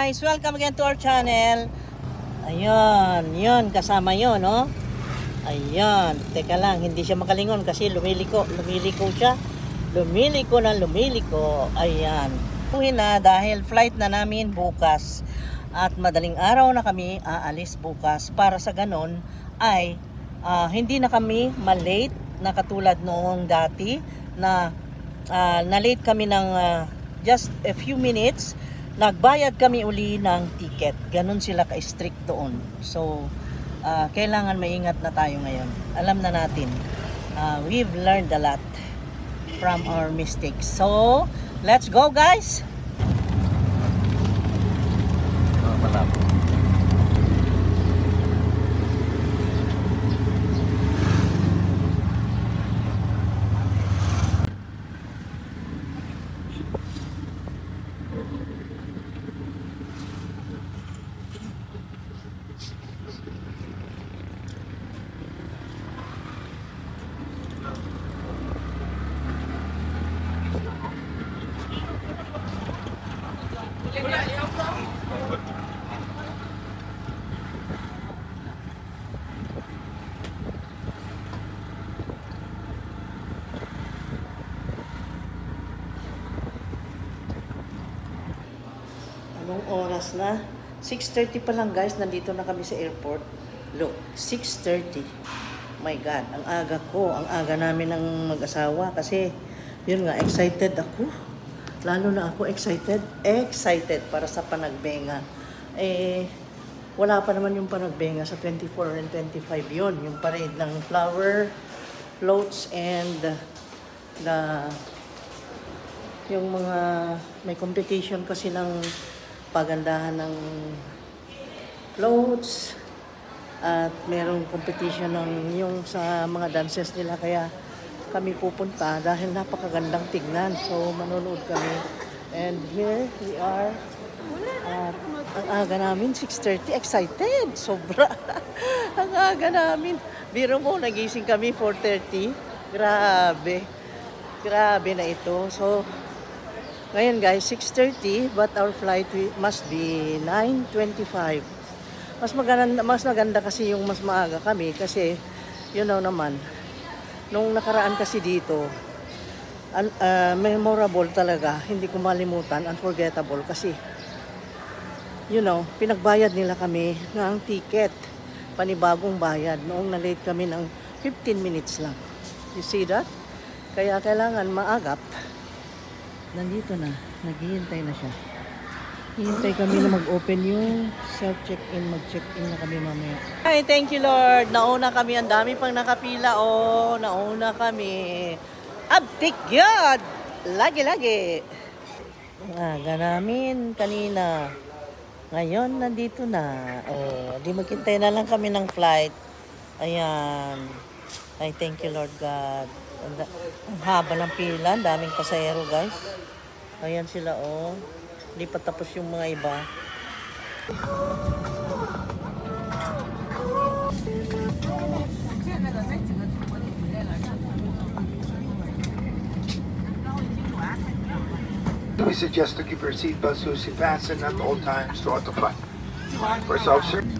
guys! Welcome again to our channel. Ayun, yun, kasama yun, no? Ayun, teka lang, hindi siya makalingon kasi lumiliko siya. Lumiliko. Ayan. Uwi na dahil flight na namin bukas. At madaling araw na kami aalis bukas para sa ganon ay hindi na kami malate na katulad noong dati na na-late kami ng just a few minutes. Nagbayad kami uli ng ticket. Ganon sila ka-strict doon. So, kailangan maingat na tayo ngayon. Alam na natin. We've learned a lot from our mistakes. So, let's go guys! Malapit. Anong oras na? 6:30 pa lang guys, nandito na kami sa airport. Look, 6:30. My God, ang aga ko, ang aga namin ng mag-asawa kasi yun nga, excited ako. Lalo na ako excited para sa panagbenga. Wala pa naman yung panagbenga sa 24 and 25 yun. Yung parade ng flower, floats, and yung mga, may competition kasi ng pagandahan ng floats at merong competition ng yung sa mga dances nila, kaya kami pupunta dahil napakagandang tignan. So manonood kami and here we are. Ang aga namin 6:30, excited sobra. Ang aga namin, biro mo, nagising kami 4:30. Grabe na ito. So ngayon guys, 6:30, but our flight must be 9:25. Mas maganda kasi yung mas maaga kami kasi you know naman, nung nakaraan kasi dito, memorable talaga, hindi ko malimutan, unforgettable kasi you know, pinagbayad nila kami ng ticket, panibagong bayad, noong na-late kami ng 15 minutes lang. You see that? Kaya kailangan maagap. Nandito na, naghihintay na siya. Hihintay kami na mag-open yung self-check-in, mag-check-in na kami mamaya. Ay, thank you Lord. Nauna kami, ang dami pang nakapila. Oh, nauna kami. Abtik God! Lagi-lagi. Aga namin kanina. Ngayon, nandito na. Oh, di maghintay na lang kami ng flight. Ayan. Ay, thank you Lord God. Ang haba ng pila, daming pasahero guys. Ayan sila oh. Hindi pa tapos yung mga iba. We suggest to keep your seatbelts loosely fastened at all times throughout the flight. For self-service.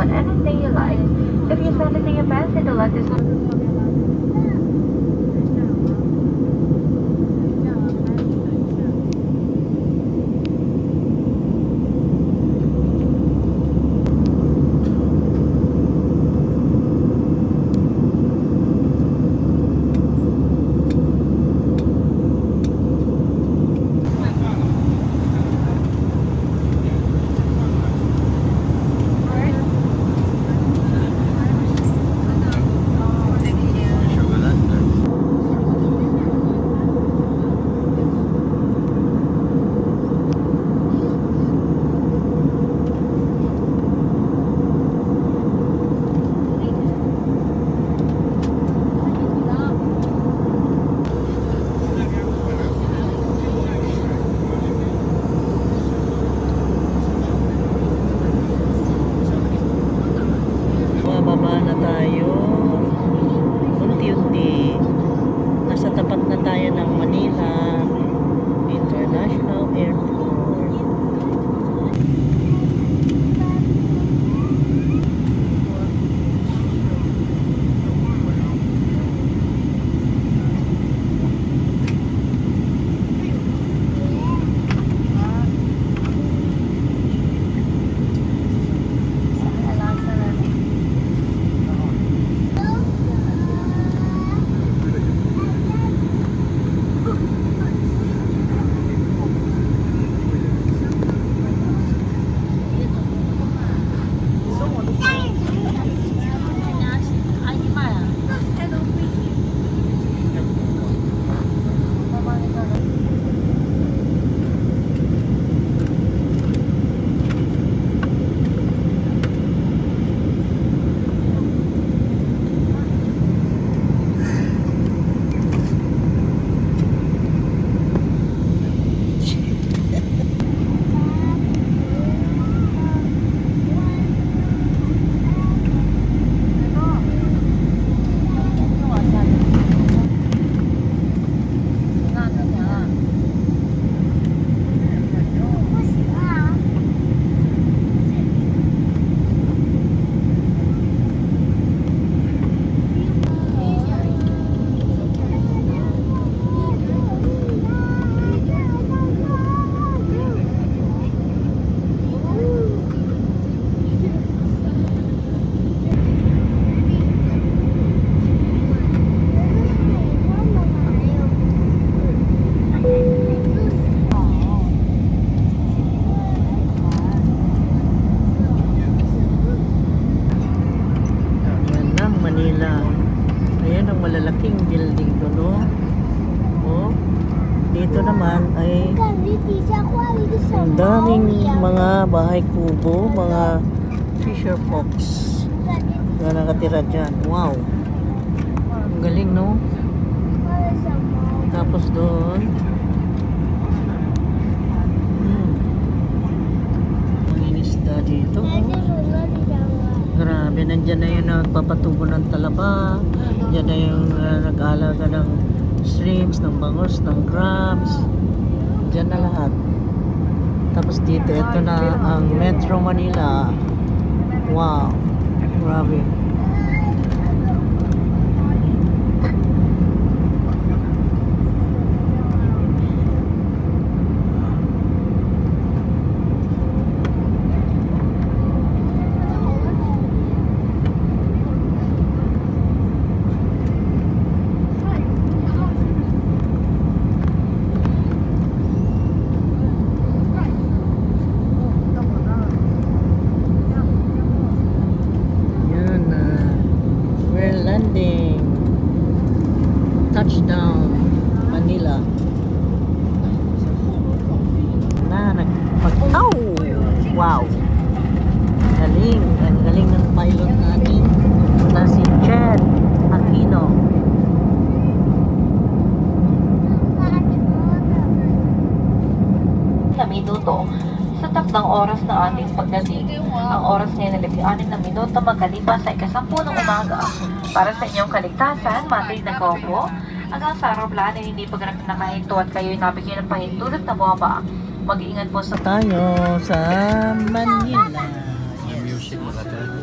on anything you like. If you send anything you fancy to let us know. Ang daming mga bahay kubo, mga fisher folks na nakatira dyan. Wow! Ang galing, no? Tapos doon, ang isda dito. Grabe, nandyan na yung nagpapatubo ng talaba. Diyan na yung nag-aalaga ng shrimps, ng bangus, ng crabs. Diyan na lahat. Tapos dito, ito na ang Metro Manila. Wow! Grabe. Landing. Touchdown Manila. Oh! Wow! Galing. Ang galing ng pilot natin na si Chad Aquino. Na minuto sa takdang oras na ating pagdating. Ang oras niya na 6 na minuto magkalipas sa 10:00 ng umaga. Para sa inyong kaligtasan, matinig na ko po. Hanggang sa aeroplano hindi pa ganap nakahinto at kayo'y nabigyan ng pahintulot na bumaba. Mag-iingat po sa Tayo sa Manila. Yes.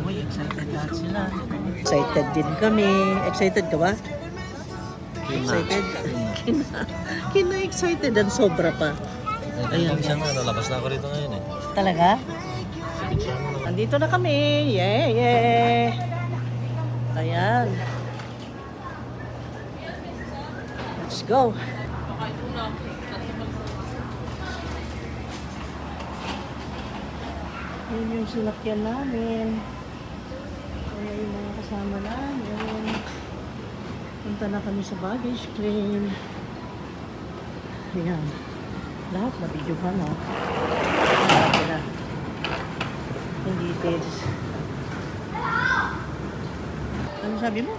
Uy, excited lahat sila. Excited din kami. Excited ka ba? Excited? Kina-excited ang sobra pa. Ayan. Labas na ako rito ngayon eh. Talaga? Nandito na kami. Yeah. Ayan. Let's go. Yun yung sinakyan namin. Kaya yung mga kasama namin. Punta na kami sa baggage claim. Ayan. Lahat na videohan, no? Lahat na. Yung details. Ano sabi mo?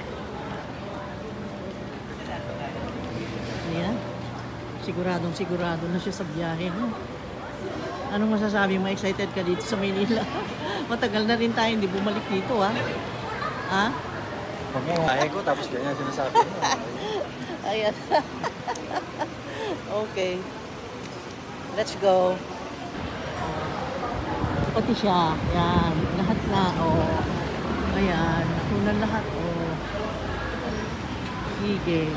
Ayan. Sigurado na siya sa biyahe, no? Anong masasabi mo? Excited ka dito sa Maynila? Matagal na rin tayo, hindi bumalik dito, ha? Ha? Pag-iwahe ko, tapos ganyan sinasabi mo. Ayan. Okay. Let's go. Pati siya. Ayan. Lahat na. Oh. Ayan. Nakunan lahat. Oh. Sige.